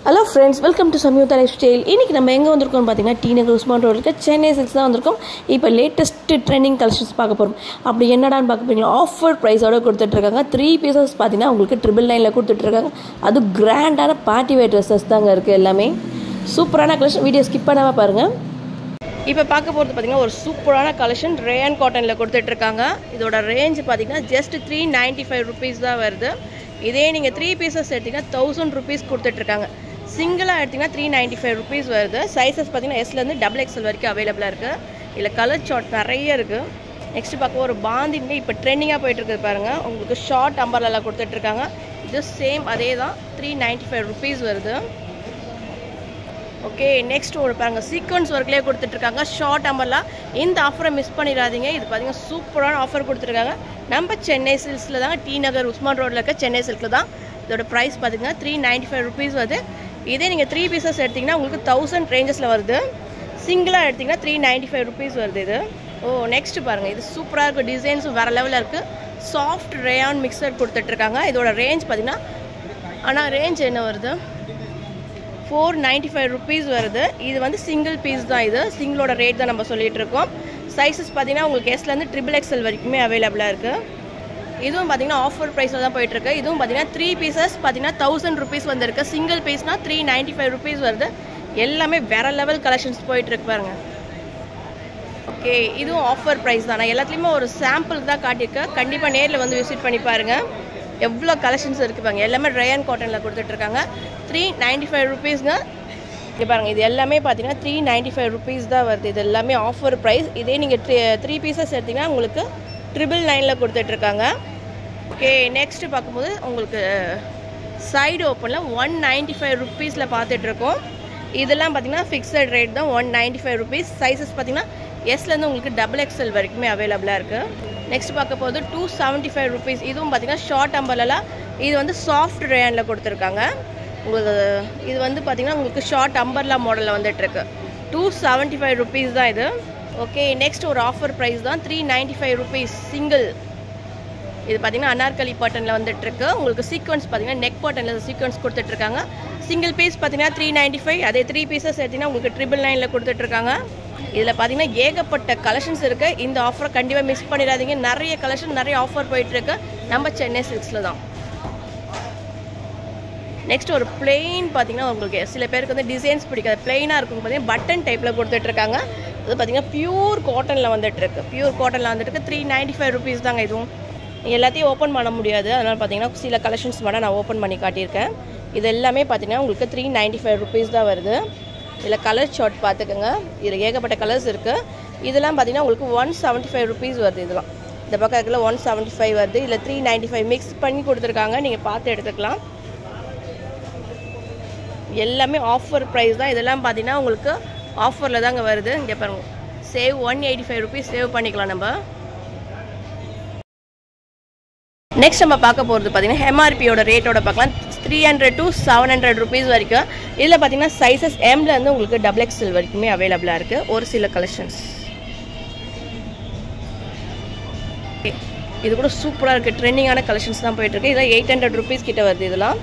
Hello friends, welcome to Samyuktha Lifestyle. இன்னைக்கு நம்ம எங்க வந்திருக்கோம் பாத்தீங்கன்னா டி நகர் உஸ்மான் ரோட்ல இருக்க சென்னை சில்க்ஸ் தான் வந்திருக்கோம். இப்போ லேட்டஸ்ட் ட்ரெண்டிங் கலெக்ஷன்ஸ் பார்க்க போறோம். அப்படி என்னடான்னு பார்க்க போறீங்களா? ஆஃபர் பிரைஸோட கொடுத்துட்டு இருக்காங்க. 3 பீசஸ் பாத்தீங்கன்னா உங்களுக்கு 999ல கொடுத்துட்டு இருக்காங்க. அது கிராண்டான பார்ட்டி வேர் ட்ரெஸ்ஸஸ் தாங்க இருக்கு எல்லாமே. சூப்பரான கலெக்ஷன், வீடியோ ஸ்கிப் பண்ணாம பாருங்க. இப்போ பார்க்க போகிறது பார்த்தீங்கன்னா ஒரு சூப்பரான கலெக்ஷன் ரேயான் காட்டனில் கொடுத்துட்ருக்காங்க. இதோட ரேஞ்ச் பார்த்தீங்கன்னா ஜஸ்ட் 395 ருபீஸ் தான் வருது. இதே நீங்கள் 3 பீசஸ் எடுத்திங்கன்னா 1000 ருபீஸ் கொடுத்துட்ருக்காங்க. சிங்கிளாக எடுத்திங்கன்னா 395 ருபீஸ் வருது. சைஸஸ் பார்த்தீங்கன்னா எஸ்லேருந்து XXL வரைக்கும் அவைலபிளாக இருக்குது. இதில் கலர் ஷார்ட் நிறைய இருக்குது. நெக்ஸ்ட்டு பார்க்க ஒரு பாந்தின்னு இப்போ ட்ரெண்டிங்காக போயிட்டுருக்குது பாருங்கள். உங்களுக்கு ஷார்ட் அம்பர்லாம் கொடுத்துட்ருக்காங்க. இது சேம் அதே தான் 395 ருபீஸ் வருது. ஓகே, நெக்ஸ்ட் ஒரு பாருங்க சீக்வன்ஸ் ஒர்க்லேயே கொடுத்துட்ருக்காங்க ஷார்ட் அம்பர்லா. இந்த ஆஃபரை மிஸ் பண்ணிடாதீங்க. இது பார்த்தீங்கன்னா சூப்பரான ஆஃபர் கொடுத்துருக்காங்க. நம்ம சென்னை சில்க்ஸில் தான், டி நகர் உஸ்மான் ரோட்டில் இருக்க சென்னை சில்கில் தான். இதோட ப்ரைஸ் பார்த்தீங்கன்னா 395 ருபீஸ் வருது. இதே நீங்கள் 3 பீசஸ் எடுத்திங்கன்னா உங்களுக்கு 1000 ரேஞ்சஸில் வருது. சிங்கிளாக எடுத்திங்கன்னா 395 ருபீஸ் வருது இது. நெக்ஸ்ட் பாருங்கள், இது சூப்பராக இருக்குது. டிசைன்ஸும் வேறு லெவலில் இருக்குது. சாஃப்ட் ரேயான் மிக்சர் கொடுத்துட்ருக்காங்க. இதோட ரேஞ்ச் பார்த்தீங்கன்னா ஆனால் ரேஞ்ச் என்ன வருது, 495 ருபீஸ் வருது. இது வந்து சிங்கிள் பீஸ் தான். இது சிங்கிளோட ரேட் தான் நம்ம சொல்லிகிட்டு இருக்கோம். சைஸஸ் பார்த்தீங்கன்னா உங்களுக்கு எஸ்லேருந்து XXL வரைக்குமே அவைலபிளாக இருக்குது. இதுவும் பார்த்தீங்கன்னா ஆஃபர் ப்ரைஸில் தான் போயிட்டுருக்கு. இதுவும் பார்த்தீங்கன்னா 3 பீசஸ் பார்த்தீங்கன்னா 1000 ருபீஸ் வந்துருக்கு. சிங்கிள் பீஸ்னால் 395 ருபீஸ் வருது. எல்லாமே வேற லெவல் கலெக்ஷன்ஸ் போயிட்டுருக்கு பாருங்க. ஓகே, இதுவும் ஆஃபர் ப்ரைஸ் தான். நான் எல்லாத்துலேயுமே ஒரு சாம்பிளுக்கு தான் காட்டியிருக்கேன். கண்டிப்பாக நேரில் வந்து விசிட் பண்ணி பாருங்கள். எவ்வளோ கலெக்ஷன்ஸ் இருக்குது பாருங்க. எல்லாமே ரேயான் காட்டனில் கொடுத்துட்ருக்காங்க. 395 ருபீஸ்ங்க. இது பாருங்கள், இது எல்லாமே பார்த்தீங்கன்னா 395 ருபீஸ் தான் வருது. இது எல்லாமே ஆஃபர் ப்ரைஸ். இதே நீங்கள் 3 பீசஸ் எடுத்திங்கன்னா உங்களுக்கு 999ல கொடுத்துட்ருக்காங்க. ஓகே, நெக்ஸ்ட்டு பார்க்கும்போது உங்களுக்கு சைடு ஓப்பனில் 195 ருபீஸில் பார்த்துட்ருக்கோம். இதெல்லாம் பார்த்தீங்கன்னா ஃபிக்ஸட் ரேட் தான், 195 ருபீஸ். சைஸஸ் பார்த்தீங்கன்னா எஸ்லேருந்து உங்களுக்கு XXL வரைக்குமே அவைலபிளாக இருக்குது. நெக்ஸ்ட் பார்க்க போது 275 ருபீஸ். இதுவும் பார்த்தீங்கன்னா ஷார்ட் அம்பர்லாம். இது வந்து சாஃப்ட் ரேயானில் கொடுத்துருக்காங்க. உங்களுக்கு இது வந்து பார்த்தீங்கன்னா உங்களுக்கு ஷார்ட் அம்பர்லா மாடலில் வந்துட்டுருக்கு. 275 ருபீஸ் தான் இது. ஓகே, நெக்ஸ்ட் ஒரு ஆஃபர் ப்ரைஸ் தான், 395 ருபீஸ் சிங்கிள். இது பார்த்தீங்கன்னா அனார்கலி பாட்டனில் வந்துட்டுருக்கு. உங்களுக்கு சீக்வன்ஸ் பார்த்தீங்கன்னா நெக் பாட்டனில் சீக்வன்ஸ் கொடுத்துட்ருக்காங்க. சிங்கிள் பீஸ் பார்த்தீங்கன்னா 395. அதே 3 பீசஸ் எடுத்திங்கன்னா உங்களுக்கு 999ல கொடுத்துட்ருக்காங்க. இதில் பார்த்தீங்கன்னா ஏகப்பட்ட கலெக்ஷன்ஸ் இருக்குது. இந்த ஆஃபரை கண்டிப்பாக மிஸ் பண்ணிடாதீங்க. நிறைய கலெக்ஷன், நிறைய ஆஃபர் போயிட்டுருக்கு நம்ம சென்னை சில்க்ஸில் தான். நெக்ஸ்ட் ஒரு பிளெயின் பார்த்தீங்கன்னா உங்களுக்கு சில பேருக்கு வந்து டிசைன்ஸ் பிடிக்காது. பிளெயினாக இருக்கும் பார்த்தீங்கன்னா பட்டன் டைப்பில் கொடுத்துட்ருக்காங்க. அது பார்த்தீங்கன்னா பியூர் காட்டனில் வந்துட்டுருக்கு. பியூர் காட்டனில் வந்துட்டு 395 ருபீஸ் தாங்க. இதுவும் எல்லாத்தையும் ஓப்பன் பண்ண முடியாது. அதனால் பார்த்தீங்கன்னா சில கலெக்ஷன்ஸ் மட்டும் நான் ஓப்பன் பண்ணி காட்டியிருக்கேன். இது எல்லாமே பார்த்தீங்கன்னா உங்களுக்கு 395 ருபீஸ் தான் வருது. இதில் கலர் ஷார்ட் பார்த்துக்கோங்க. இதில் ஏகப்பட்ட கலர்ஸ் இருக்குது. இதெல்லாம் பார்த்தீங்கன்னா உங்களுக்கு 175 ருபீஸ் வருது. இதெல்லாம் இந்த பக்கம் இருக்கிற 175 வருது. இதில் 395 மிக்ஸ் பண்ணி கொடுத்துருக்காங்க. நீங்கள் பார்த்து எடுத்துக்கலாம். எல்லாமே ஆஃபர் ப்ரைஸ் தான். இதெல்லாம் பார்த்தீங்கன்னா உங்களுக்கு ஆஃபரில் தாங்க வருது. இங்கே பாருங்க, சேவ் 185 ருபீஸ் சேவ் பண்ணிக்கலாம் நம்ம. நெக்ஸ்ட் நம்ம பார்க்க போகிறது பார்த்தீங்கன்னா எம்ஆர்பியோட ரேட்டோட பார்க்கலாம். 300 to 700 ருபீஸ் வரைக்கும். இதில் பார்த்தீங்கன்னா சைஸஸ் எம்லேருந்து உங்களுக்கு XXL வரைக்குமே அவைலபிளாக இருக்குது. ஒரு சில கலெக்ஷன்ஸ் இது கூட சூப்பராக இருக்குது. ட்ரெண்டிங்கான கலெக்ஷன்ஸ் தான் போயிட்டுருக்கு. இதெல்லாம் 800 ருபீஸ் கிட்ட வருது. இதெல்லாம்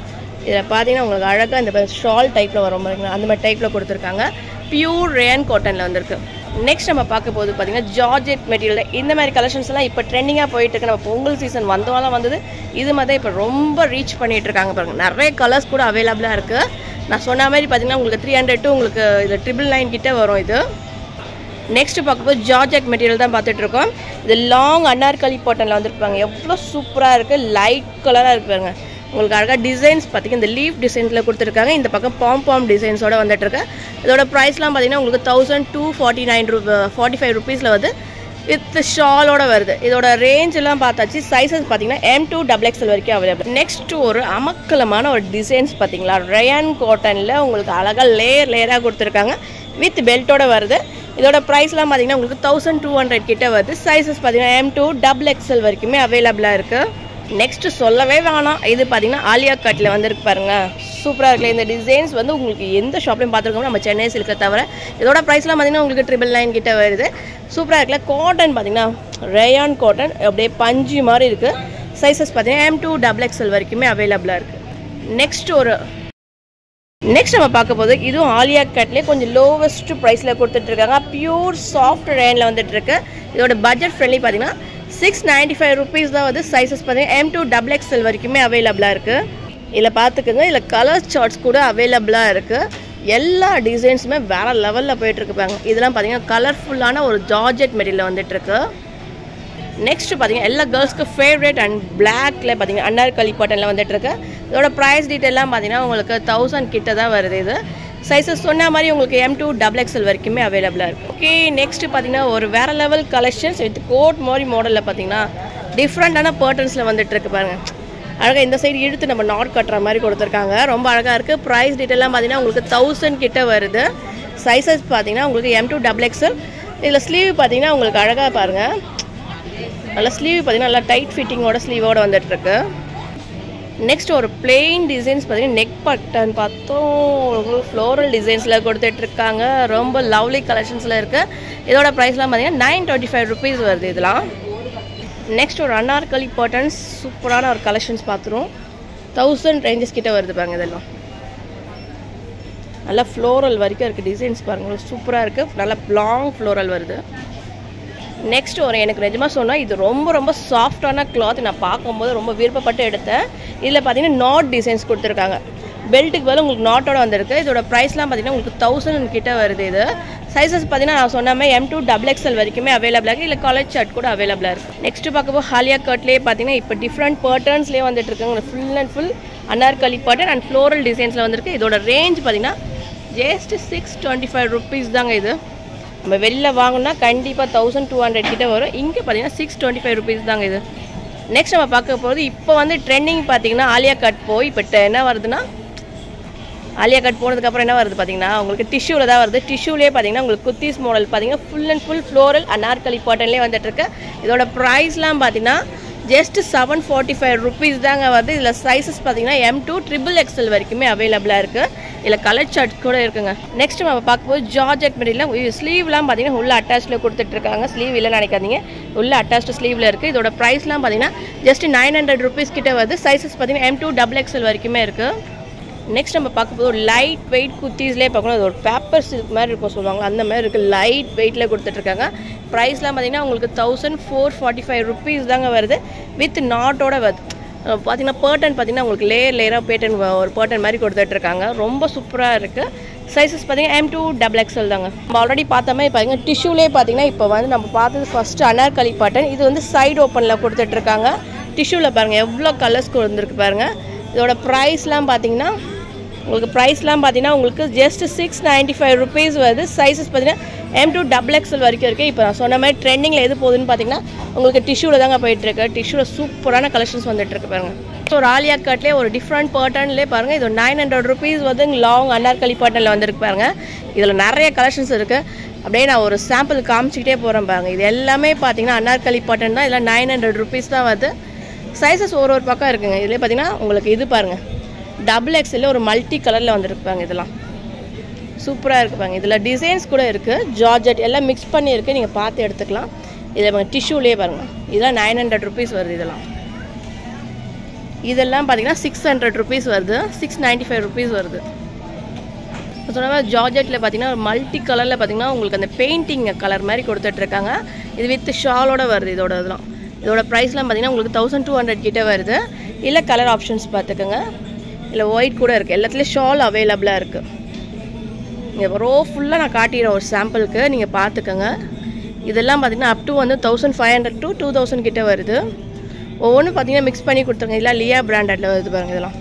இதில் பார்த்தீங்கன்னா உங்களுக்கு அழகாக இந்த ஷால் டைப்பில் வரும் பாருங்க, அந்த மாதிரி டைப்பில் கொடுத்துருக்காங்க. பியூர் ரேயான் காட்டனில் வந்திருக்கு. நெக்ஸ்ட் நம்ம பார்க்க போது பார்த்தீங்கன்னா ஜார்ஜெட் மெட்டீரியல். இந்த மாதிரி கலெக்ஷன்ஸ்லாம் இப்போ ட்ரெண்டிங்காக போயிட்டுருக்கு. நம்ம பொங்கல் சீசன் வந்தவெல்லாம் வந்தது. இது மாதிரி தான் இப்போ ரொம்ப ரீச் பண்ணிகிட்ருக்காங்க பாருங்கள். நிறைய கலர்ஸ் கூட அவைலபிளாக இருக்குது. நான் சொன்ன மாதிரி பார்த்தீங்கன்னா உங்களுக்கு 300 to உங்களுக்கு இது 999 கிட்டே வரும் இது. நெக்ஸ்ட்டு பார்க்கும்போது ஜார்ஜெட் மெட்டீரியல் தான் பார்த்துட்ருக்கோம். இது லாங் அனார்கலி பாட்டனில் வந்துருப்பாங்க. எவ்வளோ சூப்பராக இருக்குது. லைட் கலராக இருக்குங்க. உங்களுக்கு அழகாக டிசைன்ஸ் பார்த்தீங்கன்னா இந்த லீஃப் டிசைன்ஸில் கொடுத்துருக்காங்க. இந்த பக்கம் பாம் டிசைன்ஸோடு வந்துட்டுருக்கு. இதோட ப்ரைஸ்லாம் பார்த்தீங்கன்னா உங்களுக்கு 1245 ருபீஸில் வருது. வித் ஷாலோட வருது. இதோட ரேஞ்ச் எல்லாம் பார்த்தாச்சு. சைஸஸ் பார்த்தீங்கன்னா M to XXL வரைக்கும் அவைலபிள். நெக்ஸ்ட் ஒரு அமக்கலமான ஒரு டிசைன்ஸ் பார்த்தீங்களா, ரேயான் காட்டனில் உங்களுக்கு அழகாக லேயராக கொடுத்துருக்காங்க. வித் பெல்ட்டோட வருது. இதோட ப்ரைஸ்லாம் பார்த்தீங்கன்னா உங்களுக்கு 1200 கிட்ட வருது. சைஸஸ் பார்த்தீங்கன்னா M to XXL வரைக்குமே அவைலபிளாக இருக்குது. நெக்ஸ்ட் சொல்லவே வேணாம், இது பார்த்தீங்கன்னா ஆலியா கட்டில் வந்துருக்கு பாருங்க. சூப்பராக இருக்குல்ல. இந்த டிசைன்ஸ் வந்து உங்களுக்கு எந்த ஷாப்லையும் பார்த்துருக்கோம் நம்ம சென்னை சில்கை தவிர. இதோட ப்ரைஸ்லாம் பார்த்தீங்கன்னா உங்களுக்கு 999 கிட்ட வருது. சூப்பராக இருக்குல்ல. காட்டன் பார்த்தீங்கன்னா ரேயான் காட்டன் அப்படியே பஞ்சு மாதிரி இருக்குது. சைஸஸ் பார்த்தீங்கன்னா M to XXL வரைக்குமே அவைலபிளாக இருக்குது. நெக்ஸ்ட் ஒரு நெக்ஸ்ட் நம்ம பார்க்க போது இதுவும் ஆலியா கட்லேயே கொஞ்சம் லோவஸ்ட் ப்ரைஸில் கொடுத்துட்ருக்காங்க. பியூர் சாஃப்ட் ரேனில் வந்துட்டுருக்கு. இதோட பட்ஜெட் ஃப்ரெண்ட்லி பார்த்தீங்கன்னா 695 rupees தான் வந்து. சைஸஸ் பார்த்தீங்கன்னா M2XXL வரைக்குமே அவைலபிளாக இருக்குது. இதில் பார்த்துக்குங்க, இதில் கலர் சார்ட்ஸ் கூட அவைலபிளாக இருக்குது. எல்லா டிசைன்ஸுமே வேறு லெவலில் போயிட்டுருக்குப்பாங்க. இதெல்லாம் பார்த்தீங்கன்னா கலர்ஃபுல்லான ஒரு ஜார்ஜெட் மெட்டீரியல் வந்துட்டுருக்கு. நெக்ஸ்ட்டு பார்த்தீங்கன்னா எல்லா கேர்ள்ஸ்க்கு ஃபேவரேட் அண்ட் பிளாக்ல பார்த்தீங்கன்னா அன்னார்கலி காட்டனில் வந்துட்டுருக்கு. இதோட ப்ரைஸ் டீட்டெயிலாம் பார்த்தீங்கன்னா உங்களுக்கு 1000 கிட்ட தான் வருது. இது சைஸஸ் சொன்ன மாதிரி உங்களுக்கு M2XXL வரைக்குமே அவைலபிளாக இருக்குது. ஓகே, நெக்ஸ்ட்டு பார்த்தீங்கன்னா ஒரு வேறு லெவல் கலெக்ஷன்ஸ் வித் கோட் மாதிரி மாடலில் பார்த்தீங்கன்னா டிஃப்ரெண்ட்டான பேட்டர்ன்ஸில் வந்துட்டுருக்கு பாருங்கள். அழகாக இந்த சைடு இழுத்து நம்ம நாட் கட்டுற மாதிரி கொடுத்துருக்காங்க. ரொம்ப அழகாக இருக்குது. ப்ரைஸ் டீட்டெயிலாம் பார்த்தீங்கன்னா உங்களுக்கு 1000 கிட்ட வருது. சைஸஸ் பார்த்தீங்கன்னா உங்களுக்கு M2XXL. இதில் ஸ்லீவ் பார்த்தீங்கன்னா உங்களுக்கு அழகாக பாருங்கள், நல்லா ஸ்லீவ் பார்த்தீங்கன்னா நல்லா டைட் ஃபிட்டிங்கோட ஸ்லீவோடு வந்துட்டுருக்கு. நெக்ஸ்ட் ஒரு பிளெயின் டிசைன்ஸ் பார்த்தீங்கன்னா நெக் பட்டன் பார்த்தோம் ஃப்ளோரல் டிசைன்ஸில் கொடுத்துட்ருக்காங்க. ரொம்ப லவ்லி கலெக்ஷன்ஸில் இருக்குது. இதோட ப்ரைஸ்லாம் பார்த்தீங்கன்னா 925 rupees வருது இதெல்லாம். நெக்ஸ்ட் ஒரு அன்னார்கலி பேட்டர்ன்ஸ் சூப்பரான ஒரு கலெக்ஷன்ஸ் பார்த்துருவோம். 1000 ரேஞ்சஸ் கிட்ட வருது பாருங்க. இதெல்லாம் நல்லா ஃப்ளோரல் வரைக்கும் இருக்குது. டிசைன்ஸ் பாருங்கள் சூப்பராக இருக்குது. நல்லா லாங் ஃப்ளோரல் வருது. நெக்ஸ்ட் ஒரு எனக்கு நிஜமாக சொன்னால் இது ரொம்ப ரொம்ப சாஃப்டான கிளாத். நான் பார்க்கும்போது ரொம்ப விருப்பப்பட்டு எடுத்தேன். இதில் பார்த்தீங்கன்னா நாட் டிசைன்ஸ் கொடுத்துருக்காங்க. பெல்ட்டுக்கு பதில் உங்களுக்கு நாட்டோட வந்திருக்கு. இதோட ப்ரைஸ்லாம் பார்த்தீங்கன்னா உங்களுக்கு 1000 கிட்ட வருது. இது சைஸஸ் பார்த்தீங்கன்னா நான் சொன்னாமே M2XXL வரைக்குமே அவைலபிளாக இருக்குது. இல்லை காலேஜ் ஷர்ட் கூட அவைலபிளாக இருக்குது. நெக்ஸ்ட்டு பார்க்கும்போது ஆலியா கட்லேயே பார்த்தீங்கன்னா இப்போ டிஃப்ரெண்ட் பேட்டர்ன்ஸ்லேயே வந்துட்டு இருக்காங்க. Full and full Anarkali pattern and floral டிசைன்ஸில் வந்துருக்கு. இதோட ரேஞ்ச் பார்த்தீங்கன்னா ஜஸ்ட் 625 rupees தாங்க. இது நம்ம வெளில வாங்கினா கண்டிப்பாக 1200 கிட்ட வரும். இங்கே பார்த்தீங்கன்னா 625 rupees தாங்க இது. நெக்ஸ்ட் நம்ம பார்க்க போகிறது இப்போ வந்து ட்ரெண்டிங் பார்த்தீங்கன்னா ஆலியா கட் போய் இப்போ என்ன வருதுன்னா ஆலியா கட் போனதுக்கப்புறம் என்ன வருது பார்த்தீங்கன்னா உங்களுக்கு டிஷ்யூவில் தான் வருது. டிஷ்யூலேயே பார்த்தீங்கன்னா உங்களுக்கு குர்த்திஸ் மாடல் பார்த்தீங்கன்னா full and full floral Anarkali காட்டன்லேயே வந்துட்டுருக்கு. இதோட ப்ரைஸ்லாம் பார்த்தீங்கன்னா ஜஸ்ட் 745 rupees தாங்க வருது. இதில் சைஸஸ் பார்த்தீங்கன்னா M2XXL வரைக்குமே அவைலபிளாக இருக்குது. இதில் கலர் சார்ட் கூட இருக்குங்க. நெக்ஸ்ட் நம்ம பார்க்கும்போது ஜார்ஜெட் மெட்டீரியல் ஸ்லீவ்லாம் பார்த்தீங்கன்னா உள்ள அட்டாச்சில் கொடுத்துட்ருக்காங்க. ஸ்லீவ் இல்லை நினைக்காதீங்க, உள்ள அட்டாச்டு ஸ்லீவில் இருக்குது. இதோட ப்ரைஸ்லாம் பார்த்தீங்கன்னா ஜஸ்ட் 900 rupees கிட்ட வருது. சைஸஸ் பார்த்தீங்கன்னா M2XXL வரைக்குமே இருக்குது. நெக்ஸ்ட் நம்ம பார்க்கும்போது ஒரு லைட் வெயிட் குர்த்திஸ்லேயே பார்க்கணும். அது ஒரு பேப்பர் சில்க் மாதிரி இருக்கும் சொல்லுவாங்க, அந்த மாதிரி இருக்குது. லைட் வெயிட்டில் கொடுத்துட்ருக்காங்க. ப்ரைஸ்லாம் பார்த்தீங்கன்னா உங்களுக்கு 1445 rupees தாங்க வருது. வித் நாட்டோட வருது. பார்த்தீங்கன்னா பேட்டர்ன் பார்த்தீங்கன்னா உங்களுக்கு லேயராக பேட்டர்ன் ஒரு பேட்டர்ன் மாதிரி கொடுத்துட்ருக்காங்க. ரொம்ப சூப்பராக இருக்குது. சைஸஸ் பார்த்தீங்கன்னா M2XXL தாங்க. நம்ம ஆல்ரெடி பார்த்தோமே பார்த்தீங்கன்னா டிஷ்யூலே பார்த்தீங்கன்னா இப்போ வந்து நம்ம பார்த்தது ஃபஸ்ட்டு அனார்கலி பேட்டர்ன். இது வந்து சைடு ஓப்பனில் கொடுத்துட்ருக்காங்க. டிஷ்யூவில் பாருங்கள் எவ்வளோ கலர்ஸ் கொடுத்துருக்கு பாருங்கள். இதோட ப்ரைஸ்லாம் பார்த்தீங்கன்னா உங்களுக்கு ஜஸ்ட் 695 rupees வருது. சைஸஸ் பார்த்தீங்கன்னா M2XXL வரைக்கும் இருக்குது. இப்போ நான் சொன்ன மாதிரி ட்ரெண்டிங்கில் எது போகுதுன்னு பார்த்தீங்கன்னா உங்களுக்கு டிஷ்யூவில் தாங்க போயிட்டுருக்கு. டிஷ்யூவில் சூப்பரான கலெக்ஷன்ஸ் வந்துட்டுருக்கு பாருங்கள். ஸோ ஒரு ஆலியா கட்லேயே ஒரு டிஃப்ரெண்ட் பேட்டர்ன்லேயே பாருங்கள். இது 900 rupees வந்து லாங் அன்னார்கலி பேட்டர்னில் வந்துருக்கு பாருங்கள். இதில் நிறைய கலெக்ஷன்ஸ் இருக்குது. அப்படியே நான் ஒரு சாம்பிள் காமிச்சிக்கிட்டே போகிறேன் பாருங்கள். இது எல்லாமே பார்த்தீங்கன்னா அன்னார்கலி பேட்டர்ன் தான். இதில் 900 rupees தான் வருது. சைஸஸ் ஒரு பக்கம் இருக்குங்க. இதிலே பார்த்தீங்கன்னா உங்களுக்கு இது பாருங்கள் XXL ஒரு மல்டி கலரில் வந்துருக்குப்பாங்க. இதெல்லாம் சூப்பராக இருக்குப்பாங்க. இதில் டிசைன்ஸ் கூட இருக்குது. ஜார்ஜெட் எல்லாம் மிக்ஸ் பண்ணி இருக்குது. நீங்கள் பார்த்து எடுத்துக்கலாம். இதில் டிஷ்யூலேயே பாருங்கள். இதெல்லாம் 900 rupees வருது. இதெல்லாம் பார்த்தீங்கன்னா 600 rupees வருது. 695 rupees வருது. சொன்ன மாதிரி ஜார்ஜெட்டில் பார்த்தீங்கன்னா ஒரு மல்டி கலரில் பார்த்தீங்கன்னா உங்களுக்கு அந்த பெயிண்டிங் கலர் மாதிரி கொடுத்துட்ருக்காங்க. இது வித் ஷாலோட வருது. இதோட ப்ரைஸ்லாம் பார்த்தீங்கன்னா உங்களுக்கு 1200 கிட்ட வருது. இல்லை கலர் ஆப்ஷன்ஸ் பார்த்துக்கோங்க. இல்லை ஒயிட் கூட இருக்குது. எல்லாத்துலேயும் ஷால் அவைலபிளாக இருக்குது. இங்கே ரோ ஃபுல்லாக நான் காட்டிடுறேன் ஒரு சாம்பிளுக்கு, நீங்கள் பார்த்துக்கோங்க. இதெல்லாம் பார்த்தீங்கன்னா அப் டு வந்து 1500 to 2000 கிட்ட வருது. ஒவ்வொன்றும் பார்த்தீங்கன்னா மிக்ஸ் பண்ணி கொடுத்துருங்க. இதெல்லாம் லியா பிராண்டடில் வருது பாருங்கள். இதெல்லாம்